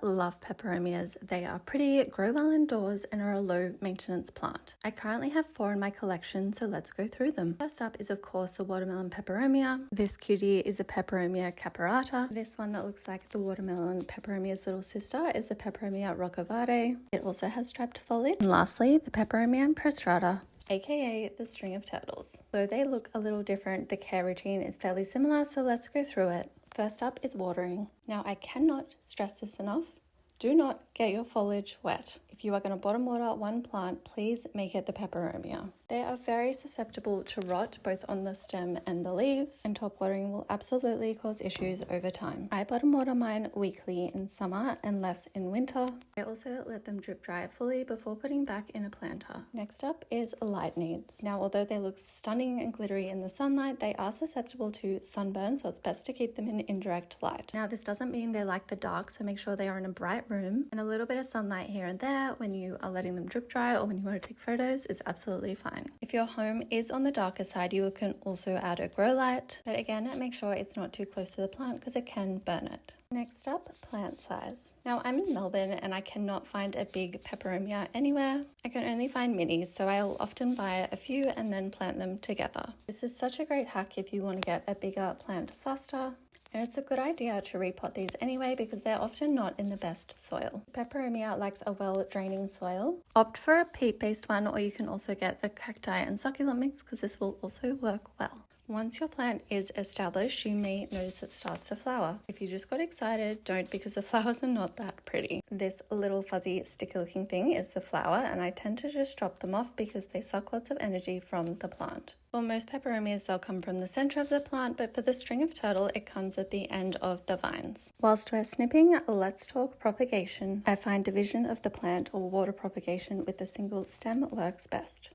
love peperomias. They are pretty, grow well indoors, and are a low maintenance plant. I currently have 4 in my collection, so let's go through them. First up is of course the Watermelon Peperomia. This cutie is a Peperomia caperata. This one that looks like the Watermelon Peperomia's little sister is the Peperomia Rocco Verde. It also has striped foliage. And lastly, the Peperomia prostrata, aka the string of turtles. Though they look a little different, the care routine is fairly similar, so let's go through it. First up is watering. Now I cannot stress this enough. Do not get your foliage wet. If you are going to bottom water one plant, please make it the Peperomia. They are very susceptible to rot both on the stem and the leaves, and top watering will absolutely cause issues over time. I bottom water mine weekly in summer and less in winter. I also let them drip dry fully before putting back in a planter. Next up is light needs. Now although they look stunning and glittery in the sunlight, they are susceptible to sunburn, so it's best to keep them in indirect light. Now this doesn't mean they like the dark, so make sure they are in a bright room, and a little bit of sunlight here and there when you are letting them drip dry or when you want to take photos is absolutely fine. If your home is on the darker side, you can also add a grow light, but again, make sure it's not too close to the plant because it can burn it. Next up, plant size. Now I'm in Melbourne and I cannot find a big Peperomia anywhere. I can only find minis, so I'll often buy a few and then plant them together. This is such a great hack if you want to get a bigger plant faster. And it's a good idea to repot these anyway because they're often not in the best soil. Peperomia likes a well-draining soil. Opt for a peat-based one, or you can also get a cacti and succulent mix because this will also work well. Once your plant is established, you may notice it starts to flower. If you just got excited, don't, because the flowers are not that pretty. This little fuzzy sticky looking thing is the flower, and I tend to just drop them off because they suck lots of energy from the plant. For most peperomias, they'll come from the center of the plant, but for the string of turtle, it comes at the end of the vines. Whilst we're snipping, let's talk propagation. I find division of the plant or water propagation with a single stem works best.